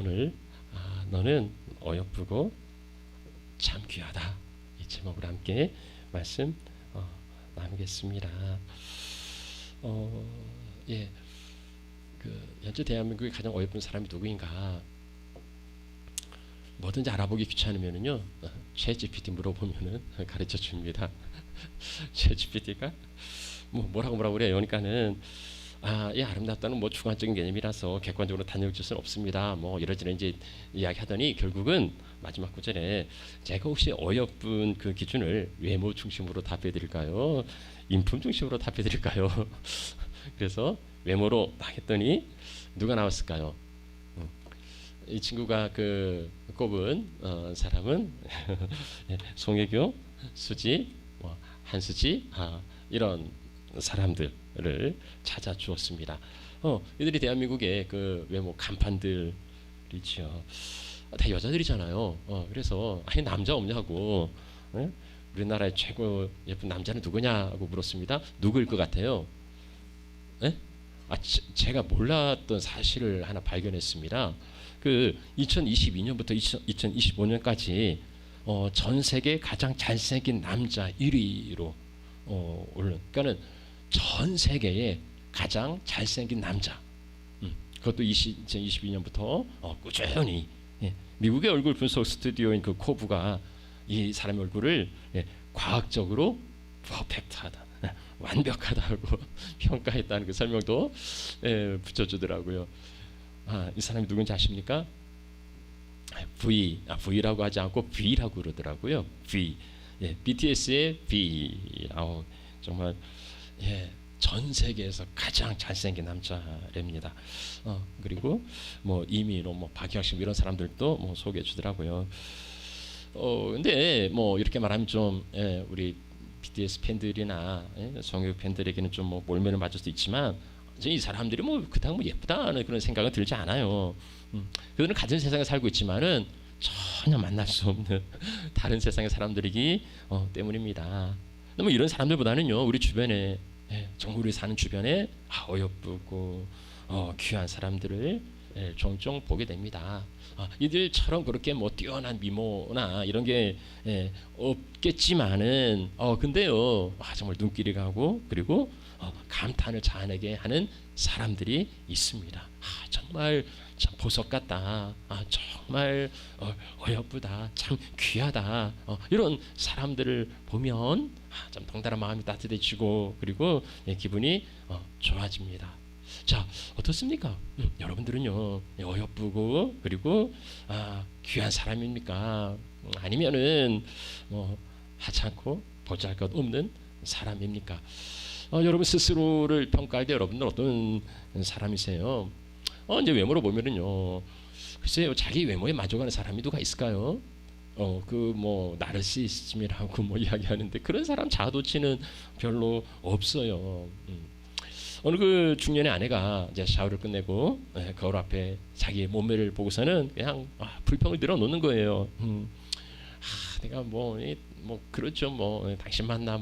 오늘 너는 어여쁘고 참 귀하다, 이 제목으로 함께 말씀 나누겠습니다. 예, 현재 대한민국의 가장 어여쁜 사람이 누구인가? 뭐든지 알아보기 귀찮으면은요, 챗GPT 물어보면은 가르쳐 줍니다. 챗GPT가 뭐라고 그래요. 그러니까는 이 아름답다는 뭐 주관적인 개념이라서 객관적으로 단정질 수는 없습니다. 뭐 이러저러인지 이야기하더니 결국은 마지막 구절에 제가 혹시 어여쁜 그 기준을 외모 중심으로 답해드릴까요? 인품 중심으로 답해드릴까요? 그래서 외모로 했더니 누가 나왔을까요? 이 친구가 꼽은 사람은 송혜교, 수지, 한수지 이런 사람들을 찾아 주었습니다. 이들이 대한민국의 그 외모 간판들이죠. 다 여자들이잖아요. 그래서 아니 남자 없냐고, 우리나라의 최고 예쁜 남자는 누구냐고 물었습니다. 누구일 것 같아요? 제가 몰랐던 사실을 하나 발견했습니다. 2022년부터 2025년까지 전 세계 가장 잘생긴 남자 1위로 오른, 그러니까는 전 세계에 가장 잘생긴 남자, 그것도 2022년부터 꾸준히 미국의 얼굴 분석 스튜디오인 그 코브가 이 사람의 얼굴을 과학적으로 퍼펙트하다, 완벽하다고 평가했다는 그 설명도 붙여주더라고요. 이 사람이 누군지 아십니까? V라고 하지 않고 V라고 그러더라고요. V. BTS의 V. 정말 전 세계에서 가장 잘생긴 남자랍니다. 그리고 이민호, 박형식 이런 사람들도 소개해 주더라고요. 근데 이렇게 말하면 좀 우리 BTS 팬들이나 성우 팬들에게는 좀 몰매를 맞을 수도 있지만, 이 사람들이 그닥 예쁘다는 그런 생각은 들지 않아요. 그들은 같은 세상에 살고 있지만은 전혀 만날 수 없는 다른 세상의 사람들이기 때문입니다. 이런 사람들보다는요, 우리 주변에, 정말 우리 사는 주변에 어여쁘고 귀한 사람들을 종종 보게 됩니다. 이들처럼 그렇게 뛰어난 미모나 이런 게 없겠지만은 근데요, 정말 눈길이 가고 그리고 감탄을 자아내게 하는 사람들이 있습니다. 정말 참 보석 같다, 정말 어여쁘다, 참 귀하다, 이런 사람들을 보면 좀 덩달아 마음이 따뜻해지고 그리고 기분이 좋아집니다. 자, 어떻습니까? 여러분들은요, 어여쁘고 그리고 귀한 사람입니까? 아니면은 하찮고 보잘것없는 사람입니까? 여러분 스스로를 평가할 때 여러분들 어떤 사람이세요? 이제 외모로 보면은요, 글쎄요, 자기 외모에 만족하는 사람이 누가 있을까요? 나르시시즘이라고 이야기하는데 그런 사람 자아도취는 별로 없어요. 어느 중년의 아내가 이제 샤워를 끝내고 거울 앞에 자기의 몸매를 보고서는 그냥 불평을 늘어놓는 거예요. 내가 그렇죠, 당신 만나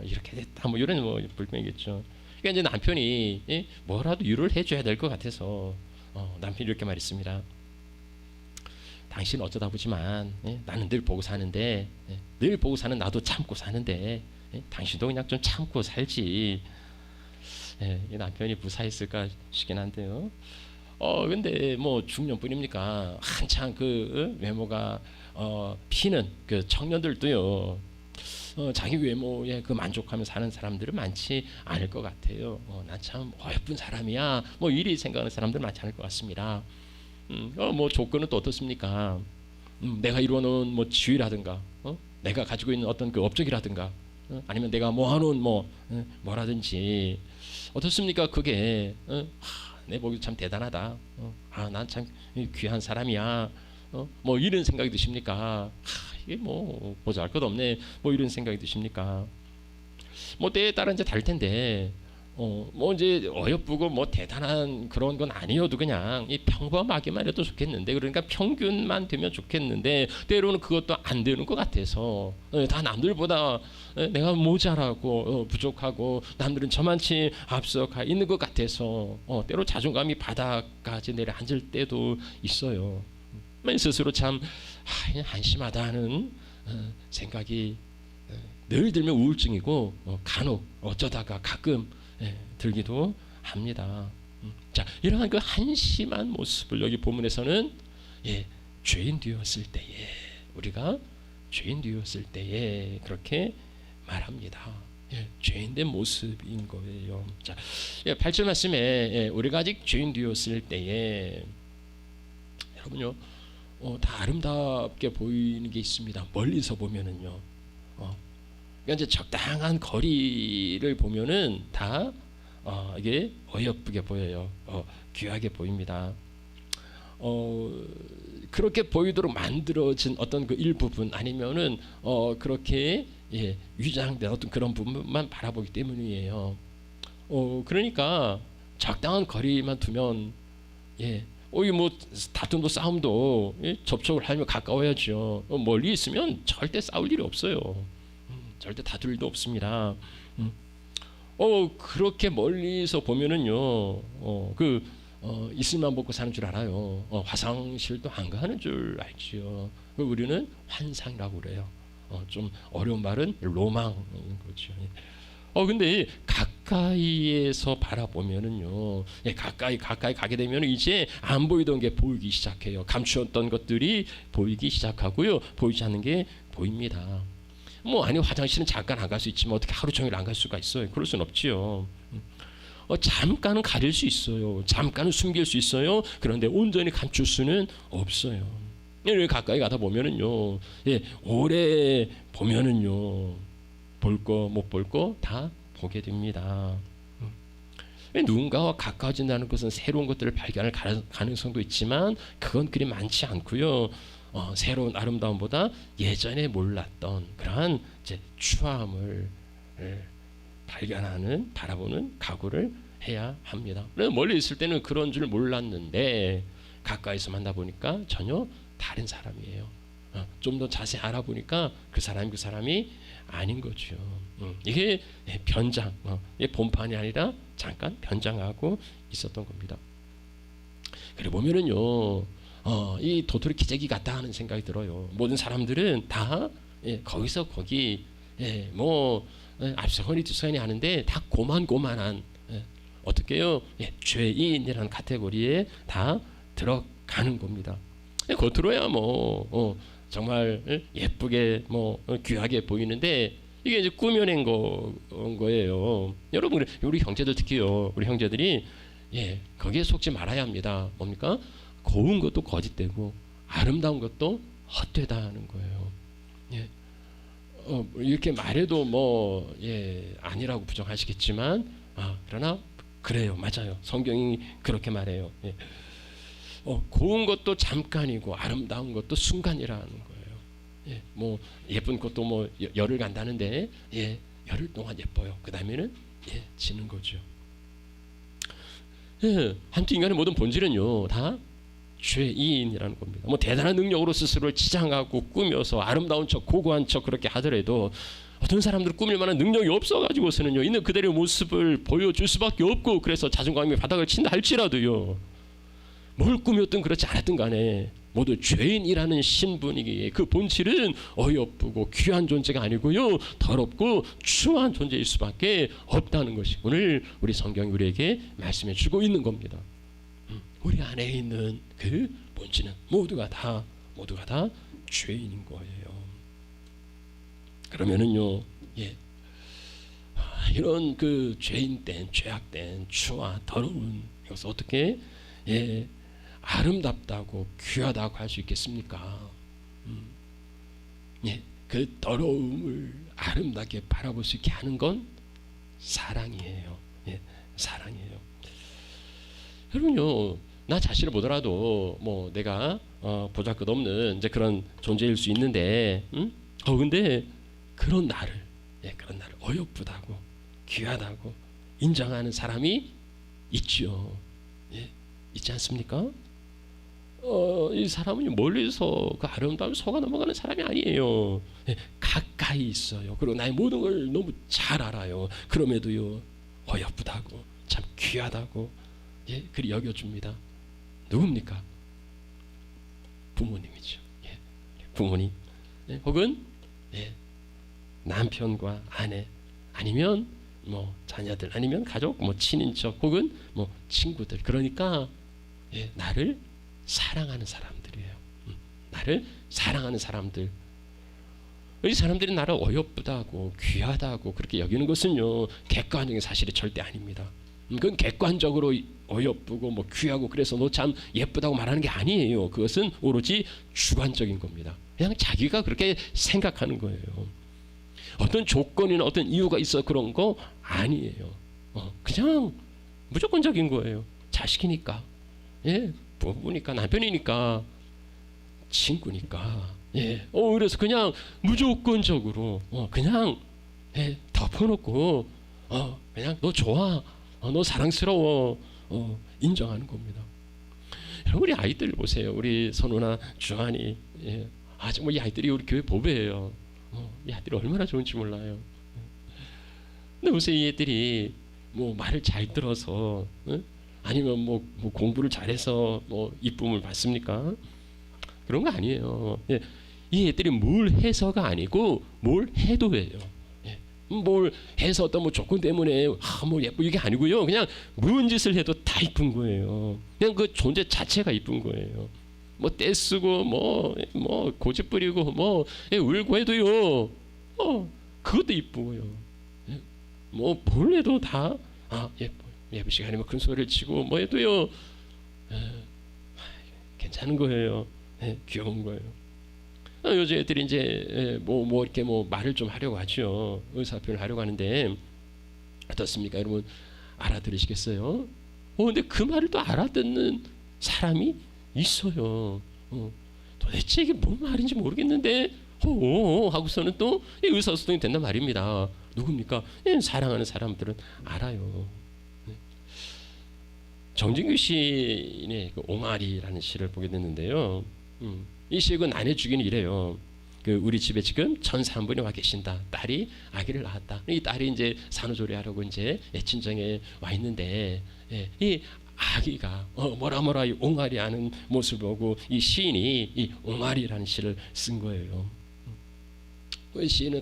이렇게 됐다 이런 불평이겠죠. 그러니까 이제 남편이 뭐라도 위로를 해줘야 될 것 같아서 남편이 이렇게 말했습니다. 당신 어쩌다 보지만 나는 늘 보고 사는데, 늘 보고 사는 나도 참고 사는데 당신도 그냥 좀 참고 살지. 이 남편이 무사했을까 싶긴 한데요. 근데 중년뿐입니까? 한창 외모가 피는 그 청년들도요, 자기 외모에 만족하며 사는 사람들은 많지 않을 것 같아요. 난 참 어여쁜 사람이야, 이리 생각하는 사람들 많지 않을 것 같습니다. 조건은 또 어떻습니까? 내가 이루어놓은 지위라든가, 내가 가지고 있는 어떤 그 업적이라든가, 아니면 내가 모아놓은 뭐라든지 어떻습니까? 그게 내 보기 참 대단하다, 난 참 귀한 사람이야, 이런 생각이 드십니까? 이게 보잘것없네, 이런 생각이 드십니까? 때에 따라 이제 다를 텐데, 뭐 이제 어여쁘고 뭐 대단한 그런 건 아니어도 그냥 이 평범하게만 해도 좋겠는데, 그러니까 평균만 되면 좋겠는데 때로는 그것도 안 되는 것 같아서 다 남들보다 내가 모자라고 부족하고 남들은 저만치 앞서가 있는 것 같아서 때로 자존감이 바닥까지 내려앉을 때도 있어요. 스스로 참 한심하다는 생각이 늘 들면 우울증이고 간혹 어쩌다가 가끔 들기도 합니다. 자, 이러한 그 한심한 모습을 여기 본문에서는 죄인 되었을 때에, 우리가 죄인 되었을 때에 그렇게 말합니다. 죄인된 모습인 거예요. 자, 8절 말씀에 우리가 아직 죄인 되었을 때에, 여러분요, 다 아름답게 보이는 게 있습니다. 멀리서 보면은요. 그러니까 이제 적당한 거리를 보면은 다 이게 어여쁘게 보여요. 귀하게 보입니다. 그렇게 보이도록 만들어진 어떤 그 일부분 아니면은 그렇게 위장된 어떤 그런 부분만 바라보기 때문이에요. 그러니까 적당한 거리만 두면 이 뭐 다툼도 싸움도 접촉을 하면 가까워야죠. 멀리 있으면 절대 싸울 일이 없어요. 절대 다툴 일도 없습니다. 그렇게 멀리서 보면은요, 이슬만 먹고 사는 줄 알아요. 화장실도 안 가는 줄 알지요. 우리는 환상이라고 그래요. 좀 어려운 말은 로망인 거죠. 근데 가까이에서 바라보면은요, 가까이 가게 되면 이제 안 보이던 게 보이기 시작해요. 감추었던 것들이 보이기 시작하고요, 보이지 않는 게 보입니다. 아니 화장실은 잠깐 안 갈 수 있지만 어떻게 하루 종일 안 갈 수가 있어요? 그럴 수는 없지요. 잠깐은 가릴 수 있어요. 잠깐은 숨길 수 있어요. 그런데 온전히 감출 수는 없어요. 가까이 가다 보면은요, 오래 보면은요, 볼 거 못 볼 거 다 보게 됩니다. 누군가와 가까워진다는 것은 새로운 것들을 발견할 가능성도 있지만 그건 그리 많지 않고요. 새로운 아름다움보다 예전에 몰랐던 그러한 이제 추함을 발견하는, 바라보는 각오를 해야 합니다. 멀리 있을 때는 그런 줄 몰랐는데 가까이서 만나보니까 전혀 다른 사람이에요. 좀 더 자세히 알아보니까 그 사람이 아닌 거죠. 이게 변장, 본판이 아니라 잠깐 변장하고 있었던 겁니다. 그래 보면은요, 이 도토리 기저귀 같다 하는 생각이 들어요. 모든 사람들은 다 거기서 거기 앞서거니 뒤서거니 하는데 다 고만고만한 어떻게요? 죄인이라는 카테고리에 다 들어가는 겁니다. 겉으로야 정말 예쁘게 귀하게 보이는데 이게 이제 꾸며낸 거예요. 여러분, 우리 형제들 특히요, 우리 형제들이 거기에 속지 말아야 합니다. 뭡니까? 고운 것도 거짓되고 아름다운 것도 헛되다는 거예요. 이렇게 말해도 아니라고 부정하시겠지만 그러나 그래요. 맞아요. 성경이 그렇게 말해요. 고운 것도 잠깐이고 아름다운 것도 순간이라는 거예요. 예쁜 것도 열흘 간다는데 열흘 동안 예뻐요. 그 다음에는 지는 거죠. 한때 인간의 모든 본질은요, 다 죄인이라는 겁니다. 대단한 능력으로 스스로를 치장하고 꾸며서 아름다운 척, 고고한 척 그렇게 하더라도 어떤 사람들은 꾸밀 만한 능력이 없어가지고서는요, 있는 그대로의 모습을 보여줄 수밖에 없고, 그래서 자존감이 바닥을 친다 할지라도요, 뭘 꾸몄든 그렇지 않았든 간에 모두 죄인이라는 신분이기에 그 본질은 어이없고 귀한 존재가 아니고요, 더럽고 추한 존재일 수밖에 없다는 것이 오늘 우리 성경이 우리에게 말씀해 주고 있는 겁니다. 우리 안에 있는 그 본질은 모두가 다 죄인인 거예요. 그러면은요, 이런 그 죄인된, 죄악된, 추와 더러운 이것을 어떻게 아름답다고 귀하다고 할 수 있겠습니까? 그 더러움을 아름답게 바라볼 수 있게 하는 건 사랑이에요. 사랑이에요. 여러분요, 나 자신을 보더라도 내가 보잘것없는 이제 그런 존재일 수 있는데, 근데 그런 나를 어여쁘다고 귀하다고 인정하는 사람이 있죠. 예, 있지 않습니까? 이 사람은 멀리서 그 아름다움을 속아 넘어가는 사람이 아니에요. 예, 가까이 있어요. 그리고 나의 모든 걸 너무 잘 알아요. 그럼에도요, 어여쁘다고, 참 귀하다고, 예, 그리 여겨줍니다. 누굽니까? 부모님이죠. 예, 부모님, 예, 혹은 예, 남편과 아내, 아니면 뭐 자녀들, 아니면 가족, 뭐 친인척, 혹은 뭐 친구들. 그러니까 예, 나를 사랑하는 사람들이에요. 나를 사랑하는 사람들. 이 사람들이 나를 어여쁘다고 귀하다고 그렇게 여기는 것은요, 객관적인 사실이 절대 아닙니다. 그건 객관적으로 어여쁘고 뭐 귀하고 그래서 너 참 예쁘다고 말하는 게 아니에요. 그것은 오로지 주관적인 겁니다. 그냥 자기가 그렇게 생각하는 거예요. 어떤 조건이나 어떤 이유가 있어 그런 거 아니에요. 그냥 무조건적인 거예요. 자식이니까, 예, 부부니까, 남편이니까, 친구니까, 예, 그래서 그냥 무조건적으로 그냥 예, 덮어놓고 그냥 너 좋아, 너 사랑스러워, 인정하는 겁니다. 여러분, 우리 아이들 보세요. 우리 선우나 주한이, 예, 정말 이 아이들이 우리 교회 보배예요. 이 아이들이 얼마나 좋은지 몰라요. 근데 보세요, 이 애들이 뭐 말을 잘 들어서, 아니면 뭐 공부를 잘해서 뭐 이쁨을 받습니까? 그런 거 아니에요. 예, 이 애들이 뭘 해서가 아니고 뭘 해도예요. 예, 뭘 해서 어떤 뭐 조건 때문에 뭐 예쁘 이게 아니고요. 그냥 무슨 짓을 해도 다 이쁜 거예요. 그냥 그 존재 자체가 이쁜 거예요. 뭐 떼쓰고 뭐 고집 부리고 뭐 울고 해도요, 그것도 이쁘고요. 예, 뭐 뭘 해도 다 예쁜 시간이면 큰 소리를 치고 뭐 해도요, 괜찮은 거예요. 예, 귀여운 거예요. 요즘 애들이 이제 뭐 이렇게 뭐 말을 좀 하려고 하죠. 의사표현을 하려고 하는데 어떻습니까, 여러분? 알아들으시겠어요? 근데 그 말을 또 알아듣는 사람이 있어요. 도대체 이게 뭔 말인지 모르겠는데 하고서는 또 의사소통이 된단 말입니다. 누굽니까? 사랑하는 사람들은 알아요. 정진규 시인의 그 옹알이라는 시를 보게 됐는데요. 이 시는 아내 주기는 이래요. 우리 집에 지금 천사 한 분이 와 계신다. 딸이 아기를 낳았다. 이 딸이 이제 산후조리하려고 이제 친정에 와 있는데, 이 아기가 뭐라 이 옹알이 하는 모습을 보고 이 시인이 이 옹알이라는 시를 쓴 거예요. 시인은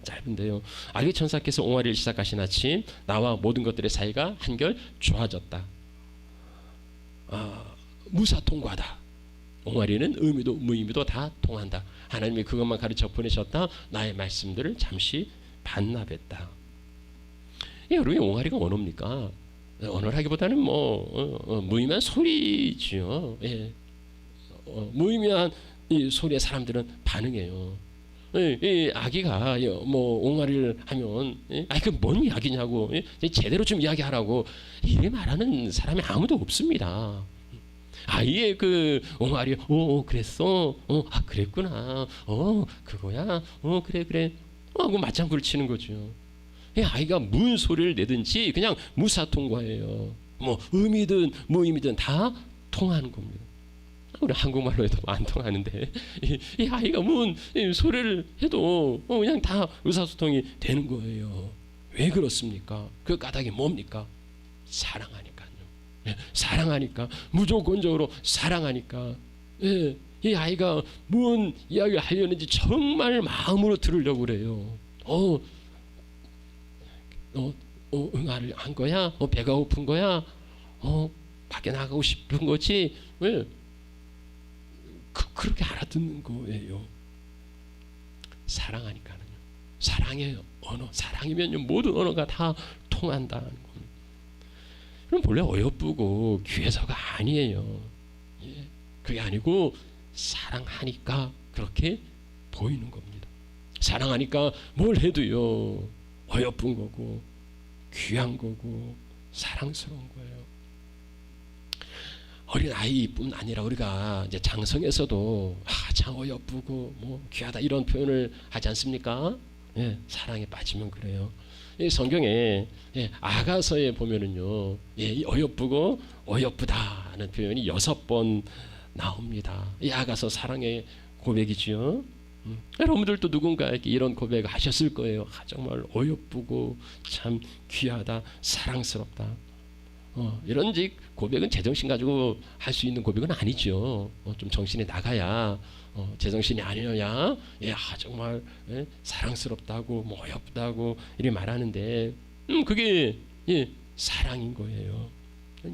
짧은데요. 아기 천사께서 옹알이를 시작하신 아침, 나와 모든 것들의 사이가 한결 좋아졌다. 무사통과다. 옹알이는 의미도 무의미도 다 통한다. 하나님이 그것만 가르쳐 보내셨다. 나의 말씀들을 잠시 반납했다. 여러분, 옹알이가 언어입니까? 언어라기보다는 무의미한 소리지요. 예. 무의미한 이 소리에 사람들은 반응해요. 이 아기가 뭐 옹알이를 하면, 그 뭔 이야기냐고, 제대로 좀 이야기하라고 이래 말하는 사람이 아무도 없습니다. 아이의 그 옹알이 그랬어, 그랬구나, 그거야, 그래 하고 맞장구를 치는 거죠. 아이가 무슨 소리를 내든지 그냥 무사통과예요. 뭐 의미든 무의미든 다 통하는 겁니다. 우리 한국말로 해도 안 통하는데 이 아이가 무슨 소리를 해도 그냥 다 의사소통이 되는 거예요. 왜 그렇습니까? 그 까닭이 뭡니까? 사랑하니까요. 사랑하니까, 무조건적으로 사랑하니까. 이 아이가 무슨 이야기를 하려는지 정말 마음으로 들으려고 그래요. 응아를 한 거야? 배가 고픈 거야? 밖에 나가고 싶은 거지? 왜? 그렇게 알아듣는 거예요. 사랑하니까는요. 사랑의 언어, 사랑이면요 모든 언어가 다 통한다는 겁니다. 그럼 본래 어여쁘고 귀해서가 아니에요. 그게 아니고 사랑하니까 그렇게 보이는 겁니다. 사랑하니까 뭘 해도요 어여쁜 거고 귀한 거고 사랑스러운 거예요. 어린 아이뿐 아니라 우리가 이제 장성에서도 참 어여쁘고 뭐 귀하다 이런 표현을 하지 않습니까? 사랑에 빠지면 그래요. 이 성경에 아가서에 보면은요, 이 어여쁘고 어여쁘다는 표현이 6번 나옵니다. 이 아가서 사랑의 고백이지요. 여러분들도 누군가에게 이런 고백을 하셨을 거예요. 정말 어여쁘고 참 귀하다, 사랑스럽다. 이런 고백은 제정신 가지고 할 수 있는 고백은 아니죠. 좀 정신이 나가야, 제정신이 아니어야 정말 사랑스럽다고 뭐 어여쁘다고 이렇게 말하는데 그게 사랑인 거예요.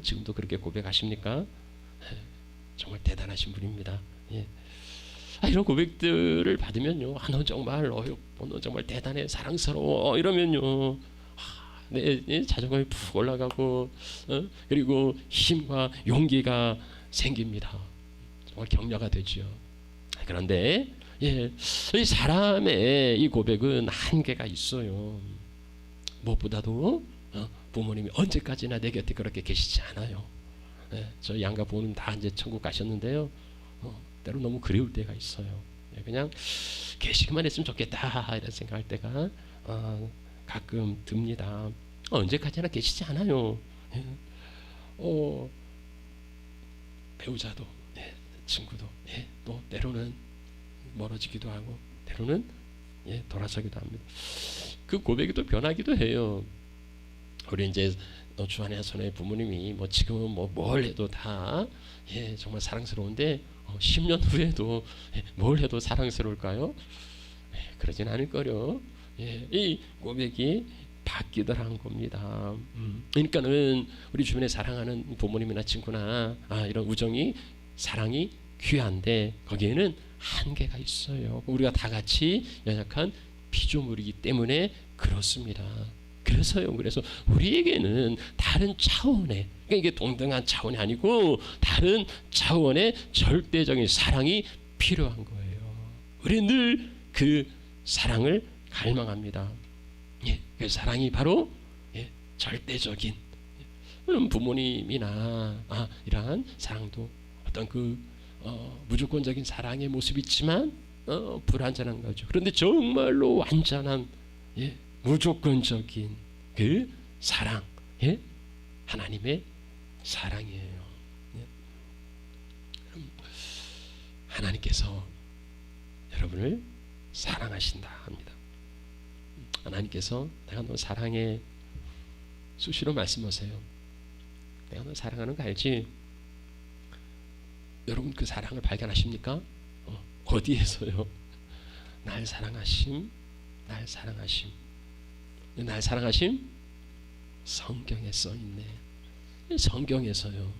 지금도 그렇게 고백하십니까? 정말 대단하신 분입니다. 이런 고백들을 받으면요, 너 정말 어여쁘고 너 정말 대단해, 사랑스러워 이러면요, 내 자존감이 푹 올라가고 그리고 힘과 용기가 생깁니다. 정말 격려가 되지요. 그런데 이 사람의 이 고백은 한계가 있어요. 무엇보다도 부모님이 언제까지나 내 곁에 그렇게 계시지 않아요. 저희 양가 부모님 다 이제 천국 가셨는데요, 때로 너무 그리울 때가 있어요. 그냥 계시기만 했으면 좋겠다 이런 생각할 때가 가끔 듭니다. 언제까지나 계시지 않아요. 배우자도, 친구도, 또 때로는 멀어지기도 하고, 때로는 돌아서기도 합니다. 그 고백이 또 변하기도 해요. 우리 이제 주한의 손의 부모님이 뭐 지금은 뭐 뭘 해도 다 정말 사랑스러운데 10년 후에도 뭘 해도 사랑스러울까요? 그러진 않을 거요. 이 고백이 바뀌더라는 겁니다. 그러니까는 우리 주변에 사랑하는 부모님이나 친구나 이런 우정이, 사랑이 귀한데 거기에는 한계가 있어요. 우리가 다 같이 연약한 피조물이기 때문에 그렇습니다. 그래서요. 그래서 우리에게는 다른 차원의, 그러니까 이게 동등한 차원이 아니고 다른 차원의 절대적인 사랑이 필요한 거예요. 우리는 늘 그 사랑을 갈망합니다. 그 사랑이 바로 절대적인, 물론 부모님이나 이러한 사랑도 어떤 그 무조건적인 사랑의 모습이 있지만 불완전한 거죠. 그런데 정말로 완전한 무조건적인 그 사랑, 하나님의 사랑이에요. 하나님께서 여러분을 사랑하신다 합니다. 하나님께서 내가 너 사랑해, 수시로 말씀하세요. 내가 너 사랑하는 거 알지? 여러분 그 사랑을 발견하십니까? 어디에서요? 날 사랑하심, 날 사랑하심. 날 사랑하심? 성경에 써있네. 성경에서요.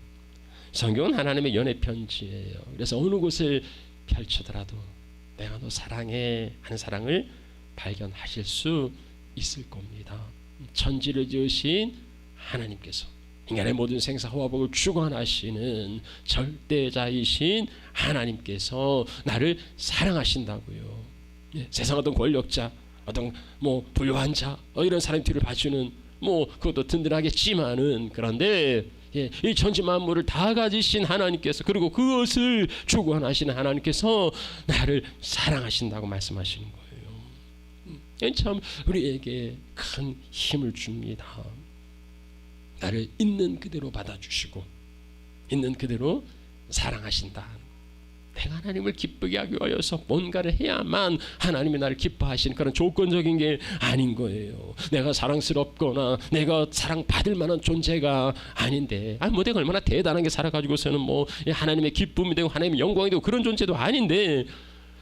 성경은 하나님의 연애 편지예요. 그래서 어느 곳을 펼치더라도 내가 너 사랑해 하는 사랑을 발견하실 수 있을 겁니다. 천지를 지으신 하나님께서, 인간의 모든 생사 호화복을 주관하시는 절대자이신 하나님께서 나를 사랑하신다고요. 세상 어떤 권력자, 어떤 뭐 부유한 자, 이런 사람 뒤를 봐주는 그것도 든든하겠지만은, 그런데 이 천지 만물을 다 가지신 하나님께서, 그리고 그것을 주관하시는 하나님께서 나를 사랑하신다고 말씀하시는 거예요. 참 우리에게 큰 힘을 줍니다. 나를 있는 그대로 받아주시고 있는 그대로 사랑하신다. 내가 하나님을 기쁘게 하기 위하여서 뭔가를 해야만 하나님이 나를 기뻐하시는 그런 조건적인 게 아닌 거예요. 내가 사랑스럽거나 내가 사랑받을 만한 존재가 아닌데, 내가 얼마나 대단하게 살아가지고서는 하나님의 기쁨이 되고 하나님의 영광이 되고 그런 존재도 아닌데,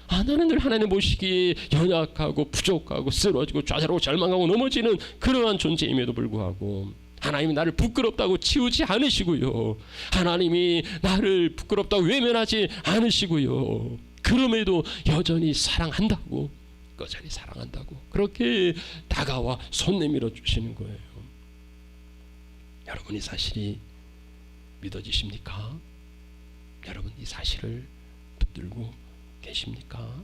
나는 늘 하나님 보시기에 연약하고 부족하고 쓰러지고 좌절하고 절망하고 넘어지는 그러한 존재임에도 불구하고 하나님이 나를 부끄럽다고 치우지 않으시고요, 하나님이 나를 부끄럽다고 외면하지 않으시고요, 그럼에도 여전히 사랑한다고, 여전히 사랑한다고 그렇게 다가와 손 내밀어 주시는 거예요. 여러분 이 사실이 믿어지십니까? 여러분 이 사실을 붙들고 계십니까?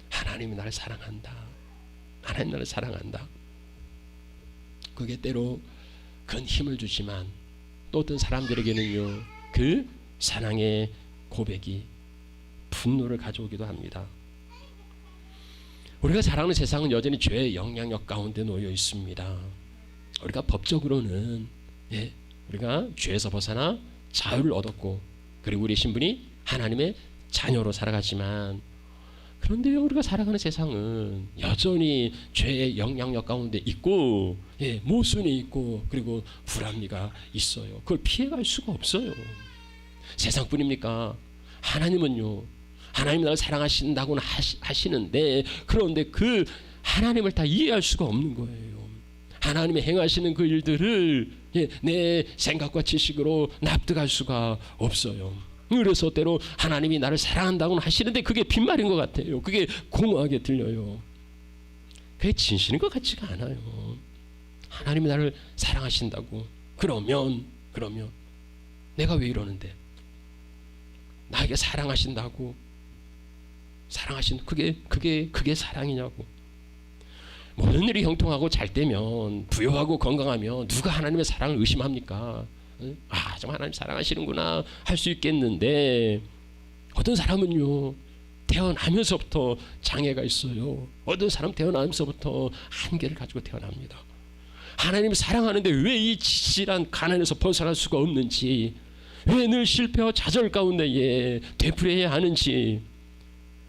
하나님이 나를 사랑한다. 하나님 나를 사랑한다. 그게 때로 큰 힘을 주지만 또 어떤 사람들에게는요, 그 사랑의 고백이 분노를 가져오기도 합니다. 우리가 살아가는 세상은 여전히 죄의 영향력 가운데 놓여 있습니다. 우리가 법적으로는 우리가 죄에서 벗어나 자유를 얻었고, 그리고 우리 신분이 하나님의 자녀로 살아가지만, 그런데 우리가 살아가는 세상은 여전히 죄의 영향력 가운데 있고, 모순이 있고, 그리고 불합리가 있어요. 그걸 피해갈 수가 없어요. 세상뿐입니까? 하나님은요, 하나님이 나를 사랑하신다고는 하시는데, 그런데 그 하나님을 다 이해할 수가 없는 거예요. 하나님이 행하시는 그 일들을 내 생각과 지식으로 납득할 수가 없어요. 그래서 때로 하나님이 나를 사랑한다고는 하시는데 그게 빈말인 것 같아요. 그게 공허하게 들려요. 그게 진실인 것 같지가 않아요. 하나님이 나를 사랑하신다고 그러면 내가 왜 이러는데, 나에게 사랑하신다고, 그게 사랑이냐고. 모든 일이 형통하고 잘 되면, 부유하고 건강하면 누가 하나님의 사랑을 의심합니까? 정말 하나님 사랑하시는구나 할 수 있겠는데, 어떤 사람은요, 태어나면서부터 장애가 있어요. 어떤 사람 태어나면서부터 한계를 가지고 태어납니다. 하나님을 사랑하는데 왜 이 지질한 가난에서 벗어날 수가 없는지, 왜 늘 실패와 좌절 가운데에 되풀이해야 하는지,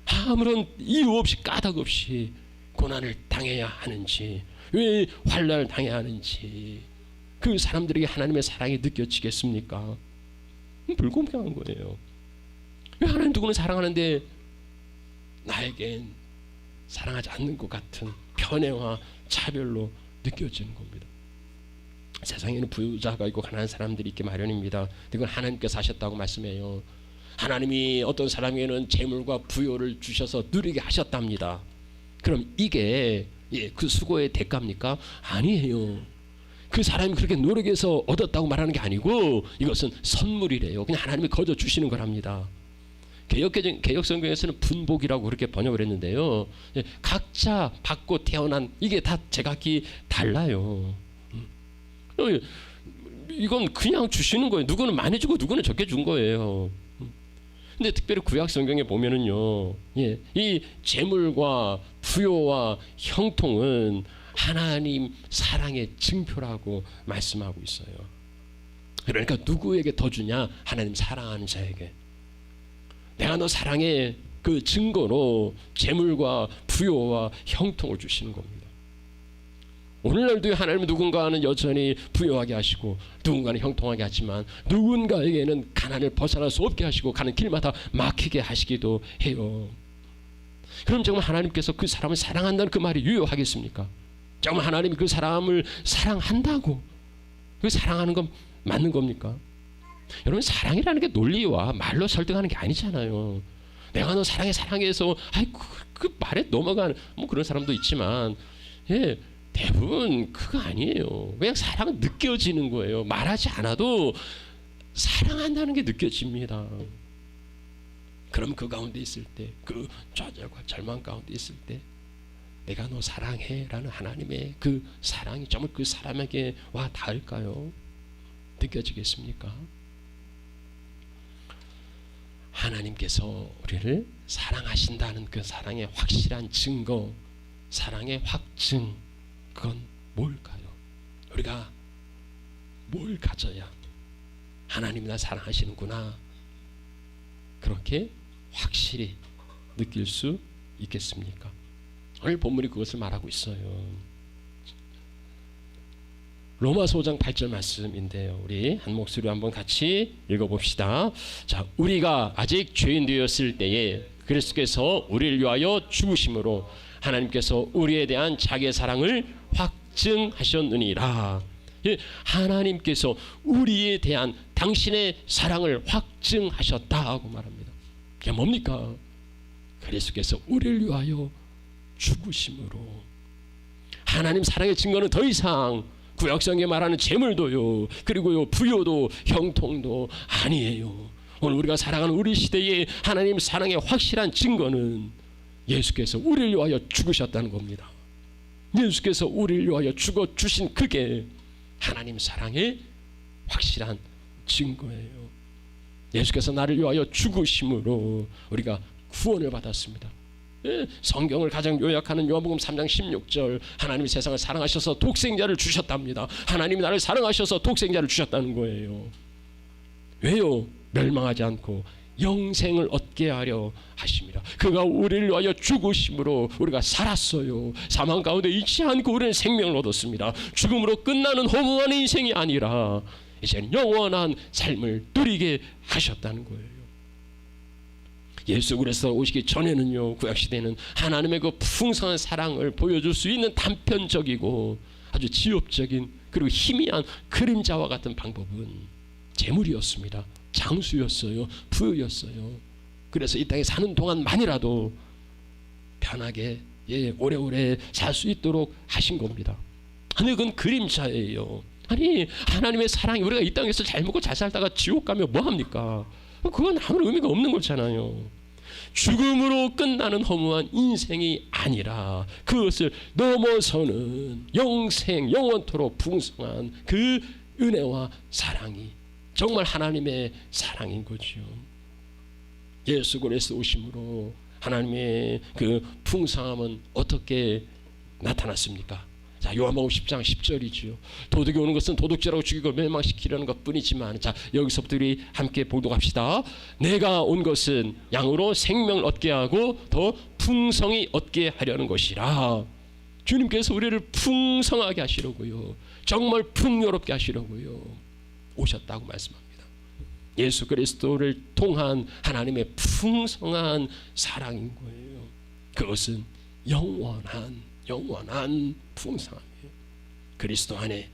아무런 이유 없이 까닭 없이 고난을 당해야 하는지, 왜 환난을 당해야 하는지, 그 사람들에게 하나님의 사랑이 느껴지겠습니까? 불공평한 거예요. 왜 하나님 누구는 사랑하는데 나에겐 사랑하지 않는 것 같은 편애와 차별로 느껴지는 겁니다. 세상에는 부자가 있고 가난한 사람들이 있기 마련입니다. 그건 하나님께서 하셨다고 말씀해요. 하나님이 어떤 사람에게는 재물과 부요를 주셔서 누리게 하셨답니다. 그럼 이게 그 수고의 대가입니까? 아니에요. 그 사람이 그렇게 노력해서 얻었다고 말하는 게 아니고, 이것은 선물이래요. 그냥 하나님이 거저 주시는 거랍니다. 개혁성경에서는 분복이라고 그렇게 번역을 했는데요, 각자 받고 태어난, 이게 다 제각기 달라요. 이건 그냥 주시는 거예요. 누구는 많이 주고 누구는 적게 준 거예요. 근데 특별히 구약 성경에 보면은요, 이 재물과 부요와 형통은 하나님 사랑의 증표라고 말씀하고 있어요. 그러니까 누구에게 더 주냐? 하나님 사랑하는 자에게. 내가 너 사랑의 그 증거로 재물과 부요와 형통을 주시는 겁니다. 오늘날도 하나님은 누군가는 여전히 부유하게 하시고 누군가는 형통하게 하지만, 누군가에게는 가난을 벗어날 수 없게 하시고 가는 길마다 막히게 하시기도 해요. 그럼 정말 하나님께서 그 사람을 사랑한다는 그 말이 유효하겠습니까? 정말 하나님이 그 사람을 사랑한다고, 그 사랑하는 건 맞는 겁니까? 여러분, 사랑이라는 게 논리와 말로 설득하는 게 아니잖아요. 내가 너 사랑해서 그 말에 넘어가는 그런 사람도 있지만, 대부분 그거 아니에요. 그냥 사랑은 느껴지는 거예요. 말하지 않아도 사랑한다는 게 느껴집니다. 그럼 그 가운데 있을 때, 그 좌절과 절망 가운데 있을 때, 내가 너 사랑해 라는 하나님의 그 사랑이 정말 그 사람에게 와 닿을까요? 느껴지겠습니까? 하나님께서 우리를 사랑하신다는 그 사랑의 확실한 증거, 사랑의 확증, 그건 뭘까요? 우리가 뭘 가져야 하나님이 나 사랑하시는구나, 그렇게 확실히 느낄 수 있겠습니까? 오늘 본문이 그것을 말하고 있어요. 로마서 5장 8절 말씀인데요, 우리 한 목소리로 한번 같이 읽어봅시다. 자, 우리가 아직 죄인 되었을 때에 그리스도께서 우리를 위하여 죽으심으로 하나님께서 우리에 대한 자기의 사랑을 확증하셨느니라. 하나님께서 우리에 대한 당신의 사랑을 확증하셨다고 말합니다. 그게 뭡니까? 그리스도께서 우리를 위하여 죽으심으로. 하나님 사랑의 증거는 더 이상 구약성경에 말하는 재물도요, 그리고요 부요도 형통도 아니에요. 오늘 우리가 살아가는 우리 시대에 하나님 사랑의 확실한 증거는 예수께서 우리를 위하여 죽으셨다는 겁니다. 예수께서 우리를 위하여 죽어 주신 그게 하나님 사랑의 확실한 증거예요. 예수께서 나를 위하여 죽으심으로 우리가 구원을 받았습니다. 성경을 가장 요약하는 요한복음 3장 16절, 하나님이 세상을 사랑하셔서 독생자를 주셨답니다. 하나님이 나를 사랑하셔서 독생자를 주셨다는 거예요. 왜요? 멸망하지 않고 영생을 얻게 하려 하십니다. 그가 우리를 위하여 죽으심으로 우리가 살았어요. 사망 가운데 있지 않고 우리는 생명을 얻었습니다. 죽음으로 끝나는 허무한 인생이 아니라 이제는 영원한 삶을 누리게 하셨다는 거예요. 예수 그리스도 오시기 전에는요, 구약시대는 하나님의 그 풍성한 사랑을 보여줄 수 있는 단편적이고 아주 지엽적인 그리고 희미한 그림자와 같은 방법은 재물이었습니다. 장수였어요. 부유였어요. 그래서 이 땅에 사는 동안만이라도 편하게 오래오래 살 수 있도록 하신 겁니다. 아니 그건 그림자예요. 아니 하나님의 사랑이, 우리가 이 땅에서 잘 먹고 잘 살다가 지옥 가면 뭐합니까? 그건 아무런 의미가 없는 거잖아요. 죽음으로 끝나는 허무한 인생이 아니라 그것을 넘어서는 영생, 영원토록 풍성한 그 은혜와 사랑이 정말 하나님의 사랑인 거죠. 예수 그리스도 오심으로 하나님의 그 풍성함은 어떻게 나타났습니까? 자, 요한복음 10장 10절이죠. 도둑이 오는 것은 도둑질하고 죽이고 멸망시키려는 것뿐이지만, 자 여기서부터 우리 함께 봉독합시다. 내가 온 것은 양으로 생명을 얻게 하고 더 풍성히 얻게 하려는 것이라. 주님께서 우리를 풍성하게 하시려고요, 정말 풍요롭게 하시려고요 오셨다고 말씀합니다. 예수 그리스도를 통한 하나님의 풍성한 사랑인 거예요. 그것은 영원한 풍성함이에요. 그리스도 안에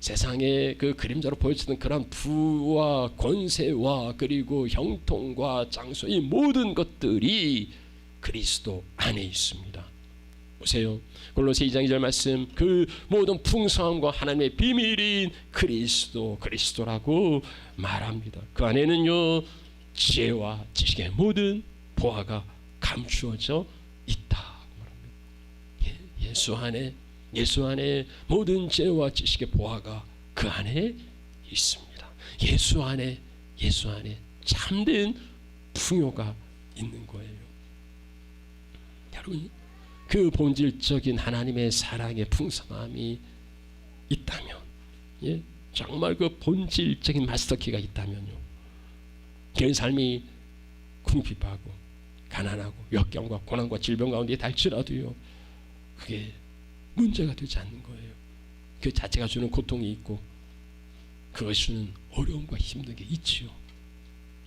세상의 그 그림자로 보여지는 그런 부와 권세와 그리고 형통과 장수, 이 모든 것들이 그리스도 안에 있습니다. 보세요. 골로새 2장 2절 말씀, 그 모든 풍성함과 하나님의 비밀인 그리스도라고 말합니다. 그 안에는요 지혜와 지식의 모든 보화가 감추어져 있다. 예수 안에 모든 지혜와 지식의 보화가 그 안에 있습니다. 예수 안에 참된 풍요가 있는 거예요. 여러분, 그 본질적인 하나님의 사랑의 풍성함이 있다면, 정말 그 본질적인 마스터키가 있다면요, 그 삶이 궁핍하고 가난하고 역경과 고난과 질병 가운데 달지라도요, 그게 문제가 되지 않는 거예요. 그 자체가 주는 고통이 있고 그것이 주는 어려움과 힘든 게 있지요.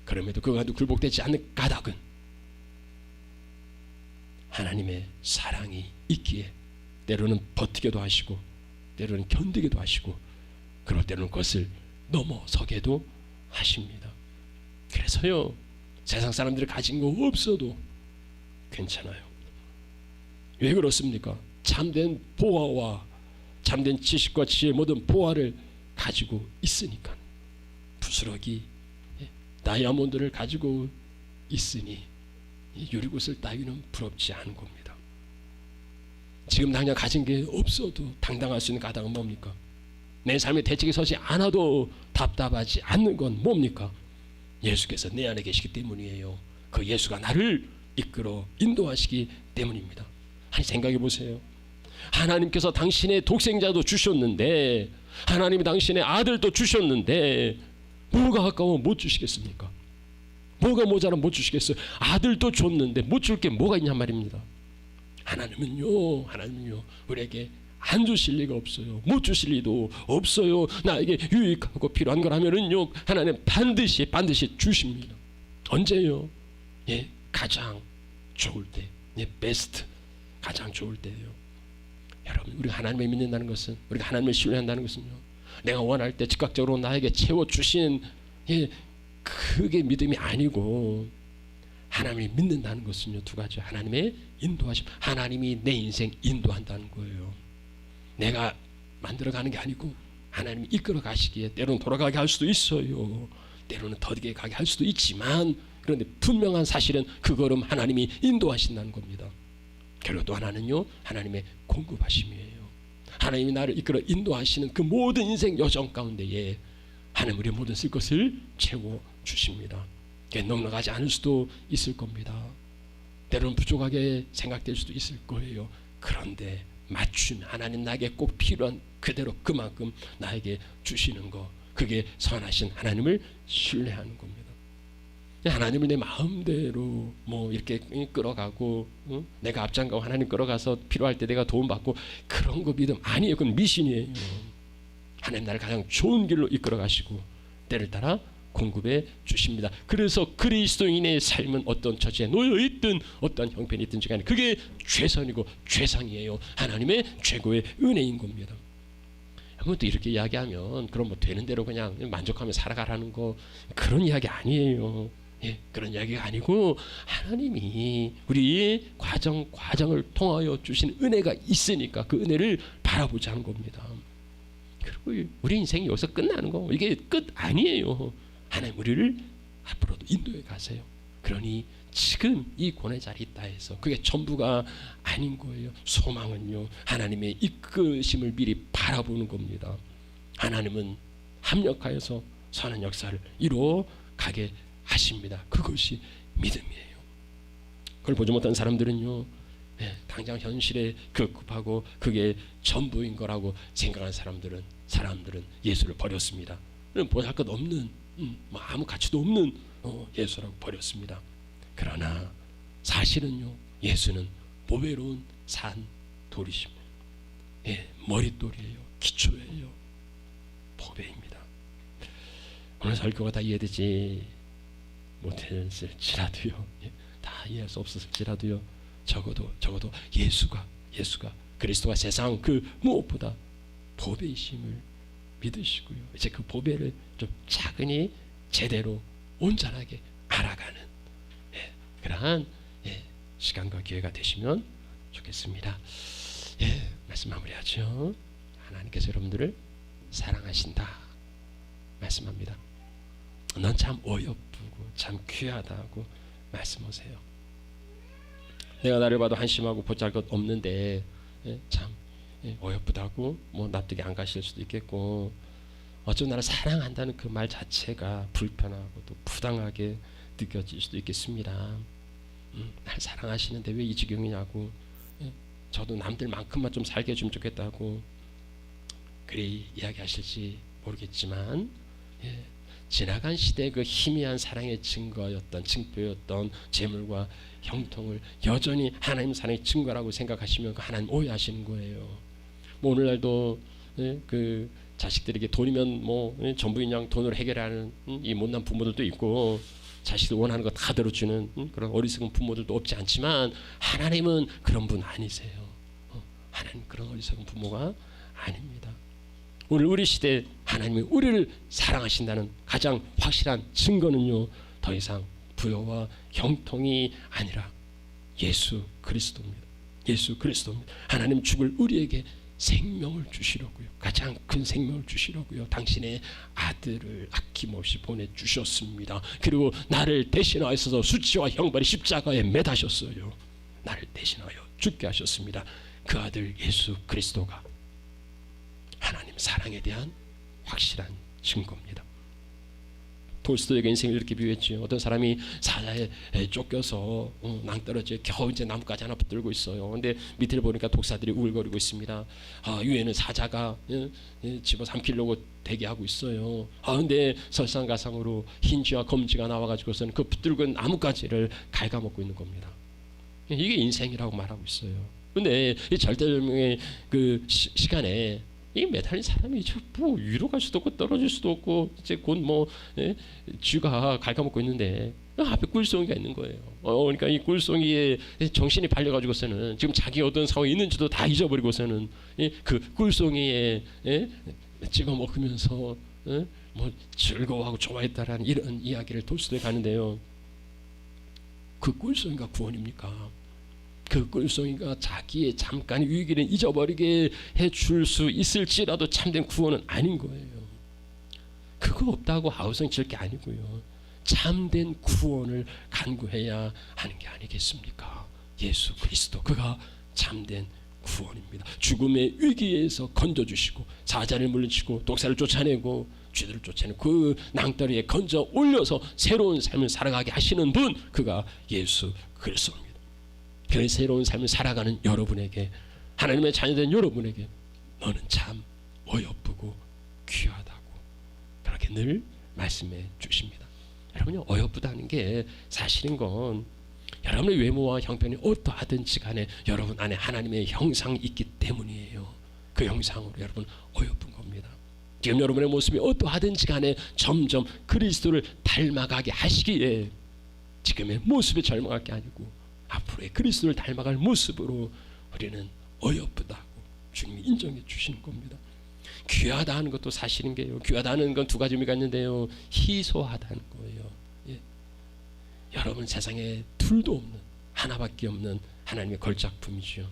그럼에도 그간도 굴복되지 않는 까닭은 하나님의 사랑이 있기에 때로는 버티게도 하시고 때로는 견디게도 하시고 그럴 때는 그것을 넘어서게도 하십니다. 그래서요, 세상 사람들이 가진 거 없어도 괜찮아요. 왜 그렇습니까? 참된 보화와 참된 지식과 지혜의 모든 보화를 가지고 있으니까. 부스러기, 다이아몬드를 가지고 있으니 유리구슬 따위는 부럽지 않은 겁니다. 지금 당장 가진 게 없어도 당당할 수 있는 까닭은 뭡니까? 내 삶의 대책에 서지 않아도 답답하지 않는 건 뭡니까? 예수께서 내 안에 계시기 때문이에요. 그 예수가 나를 이끌어 인도하시기 때문입니다. 아니 생각해 보세요. 하나님께서 당신의 독생자도 주셨는데, 하나님이 당신의 아들도 주셨는데 뭐가 아까워 못 주시겠습니까? 뭐가 모자라 못 주시겠어요? 아들도 줬는데 못 줄 게 뭐가 있냔 말입니다. 하나님은요 우리에게 안 주실 리가 없어요. 못 주실 리도 없어요. 나에게 유익하고 필요한 거라면은요, 하나님 반드시 주십니다. 언제요? 가장 좋을 때, 베스트, 가장 좋을 때예요. 여러분, 우리가 하나님을 믿는다는 것은, 우리가 하나님을 신뢰한다는 것은요, 내가 원할 때 즉각적으로 나에게 채워주신 그게 믿음이 아니고, 하나님을 믿는다는 것은요, 두 가지. 하나님의 인도하심, 하나님이 내 인생 인도한다는 거예요. 내가 만들어가는 게 아니고 하나님이 이끌어 가시기에 때로는 돌아가게 할 수도 있어요. 때로는 더디게 가게 할 수도 있지만, 그런데 분명한 사실은 그 걸음 하나님이 인도하신다는 겁니다. 그리고 또 하나는요, 하나님의 공급하심이에요. 하나님이 나를 이끌어 인도하시는 그 모든 인생 여정 가운데에 하나님 우리의 모든 쓸 것을 채워주십니다. 넉넉하지 않을 수도 있을 겁니다. 때로는 부족하게 생각될 수도 있을 거예요. 그런데 맞추면 하나님 나에게 꼭 필요한 그대로 그만큼 나에게 주시는 거, 그게 선하신 하나님을 신뢰하는 겁니다. 하나님을 내 마음대로 뭐 이렇게 끌어가고, 내가 앞장가고 하나님 끌어가서 필요할 때 내가 도움받고, 그런 거 믿음 아니에요. 그건 미신이에요. 하나님 나를 가장 좋은 길로 이끌어 가시고 때를 따라 공급해 주십니다. 그래서 그리스도인의 삶은 어떤 처지에 놓여 있든 어떤 형편이 있든지 간에 그게 최선이고 최상이에요. 하나님의 최고의 은혜인 겁니다. 한번 또 이렇게 이야기하면 그럼 뭐 되는 대로 그냥 만족하며 살아가라는 거, 그런 이야기 아니에요. 예, 그런 이야기가 아니고 하나님이 우리 과정을 통하여 주신 은혜가 있으니까 그 은혜를 바라보자 하는 겁니다. 그리고 우리 인생이 여기서 끝나는 거, 이게 끝 아니에요. 하나님 우리를 앞으로도 인도해 가세요. 그러니 지금 이 고뇌 자리에 있다 해서 그게 전부가 아닌 거예요. 소망은요, 하나님의 이끄심을 미리 바라보는 겁니다. 하나님은 합력하여서 선한 역사를 이루어 가게 하십니다. 그것이 믿음이에요. 그걸 보지 못한 사람들은요, 당장 현실에 급급하고 그게 전부인 거라고 생각한 사람들은 예수를 버렸습니다. 보잘것 없는, 뭐 아무 가치도 없는 예수라고 버렸습니다. 그러나 사실은요, 예수는 보배로운 산 돌이십니다. 머릿돌이에요. 기초예요. 보배입니다. 오늘 설교가 다 이해되지 못했을지라도요, 다 이해할 수 없었을지라도요, 적어도 예수가 그리스도가 세상 그 무엇보다 보배이심을 믿으시고요, 이제 그 보배를 좀 차근히 제대로 온전하게 알아가는 그러한 시간과 기회가 되시면 좋겠습니다. 말씀 마무리하죠. 하나님께서 여러분들을 사랑하신다 말씀합니다. 넌 참 어여쁘고 참 귀하다고 말씀하세요. 내가 나를 봐도 한심하고 보잘것 없는데 참 어여쁘다고 뭐 납득이 안 가실 수도 있겠고, 어쩌면 나를 사랑한다는 그 말 자체가 불편하고 또 부당하게 느껴질 수도 있겠습니다. 날 사랑하시는데 왜 이 지경이냐고, 저도 남들만큼만 좀 살게 해주면 좋겠다고 그리 이야기하실지 모르겠지만, 지나간 시대의 그 희미한 사랑의 증표였던 재물과 형통을 여전히 하나님 사랑의 증거라고 생각하시면 그 하나님 오해하시는 거예요. 뭐 오늘날도 그 자식들에게 돈이면 뭐 전부인 양 돈으로 해결하는 이 못난 부모들도 있고, 자식들 원하는 거 다 들어주는 그런 어리석은 부모들도 없지 않지만, 하나님은 그런 분 아니세요. 하나님 그런 어리석은 부모가 아닙니다. 오늘 우리 시대 하나님이 우리를 사랑하신다는 가장 확실한 증거는요, 더 이상 부여와 형통이 아니라 예수 그리스도입니다. 예수 그리스도입니다. 하나님 죽을 우리에게 생명을 주시려고요, 가장 큰 생명을 주시려고요, 당신의 아들을 아낌없이 보내주셨습니다. 그리고 나를 대신하여서 수치와 형벌의 십자가에 매다셨어요. 나를 대신하여 죽게 하셨습니다. 그 아들 예수 그리스도가 하나님 사랑에 대한 확실한 증거입니다. 톨스토이가 인생을 이렇게 비유했죠. 어떤 사람이 사자에 쫓겨서 낭떠러지에 겨우 이제 나뭇가지 하나 붙들고 있어요. 근데 밑을 보니까 독사들이 우글거리고 있습니다. 위에는 사자가 집어 삼키려고 대기하고 있어요. 근데 설상가상으로 흰쥐와 검쥐가 나와가지고서는 그 붙들고 있는 나뭇가지를 갉아먹고 있는 겁니다. 이게 인생이라고 말하고 있어요. 근데 이 절대절명의 그 시간에 이 매달린 사람이 뭐 위로 갈 수도 없고 떨어질 수도 없고, 이제 곧 뭐 쥐가 갉아먹고 있는데 앞에 꿀송이가 있는 거예요. 그러니까 이 꿀송이에 정신이 팔려가지고서는 지금 자기 어떤 상황이 있는지도 다 잊어버리고서는 그 꿀송이에 찍어 먹으면서 뭐 즐거워하고 좋아했다라는 이런 이야기를 톨스토이가 가는데요. 그 꿀송이가 구원입니까? 그 꿀송이가 자기의 잠깐의 위기를 잊어버리게 해줄 수 있을지라도 참된 구원은 아닌 거예요. 그거 없다고 아우성 칠 게 아니고요, 참된 구원을 간구해야 하는 게 아니겠습니까? 예수 그리스도, 그가 참된 구원입니다. 죽음의 위기에서 건져주시고, 사자를 물리치고 독사를 쫓아내고 쥐들을 쫓아내는 그 낭떠러리에 건져 올려서 새로운 삶을 살아가게 하시는 분, 그가 예수 그리스도입니다. 그 새로운 삶을 살아가는 여러분에게, 하나님의 자녀된 여러분에게 너는 참 어여쁘고 귀하다고 그렇게 늘 말씀해 주십니다. 여러분요, 어여쁘다는 게 사실인 건 여러분의 외모와 형편이 어떠하든지 간에 여러분 안에 하나님의 형상이 있기 때문이에요. 그 형상으로 여러분 어여쁜 겁니다. 지금 여러분의 모습이 어떠하든지 간에 점점 그리스도를 닮아가게 하시기에 지금의 모습이 절망할 게 아니고 앞으로의 그리스도를 닮아갈 모습으로 우리는 어여쁘다고 주님이 인정해 주시는 겁니다. 귀하다 하는 것도 사실인 게요. 귀하다는 건 두 가지 의미가 있는데요. 희소하다는 거예요. 예. 여러분 세상에 둘도 없는, 하나밖에 없는 하나님의 걸작품이죠.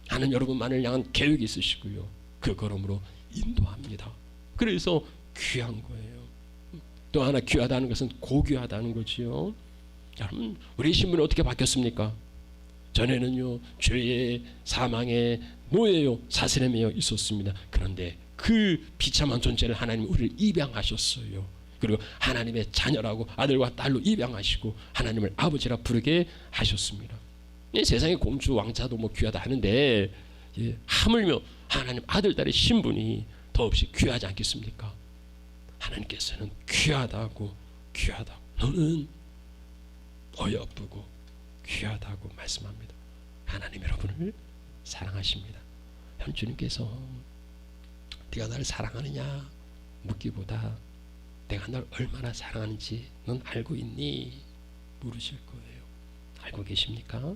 하나님 여러분만을 향한 계획이 있으시고요. 그 걸음으로 인도합니다. 그래서 귀한 거예요. 또 하나 귀하다는 것은 고귀하다는 거지요. 여러분 우리 신분이 어떻게 바뀌었습니까? 전에는요 죄의 사망의 노예요 사슬에매여 있었습니다. 그런데 그 비참한 존재를 하나님 우리를 입양하셨어요. 그리고 하나님의 자녀라고 아들과 딸로 입양하시고 하나님을 아버지라 부르게 하셨습니다. 세상의 공주 왕자도 뭐 귀하다 하는데 하물며 하나님 아들 딸의 신분이 더없이 귀하지 않겠습니까? 하나님께서는 귀하다고 너는 어여쁘고 귀하다고 말씀합니다. 하나님 여러분을 사랑하십니다. 주님께서 네가 나를 사랑하느냐 묻기보다 내가 널 얼마나 사랑하는지 넌 알고 있니? 물으실 거예요. 알고 계십니까?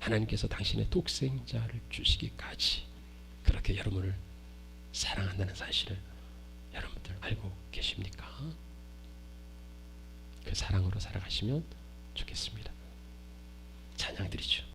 하나님께서 당신의 독생자를 주시기까지 그렇게 여러분을 사랑한다는 사실을 여러분들 알고 계십니까? 그 사랑으로 살아가시면 좋겠습니다. 찬양 드리죠.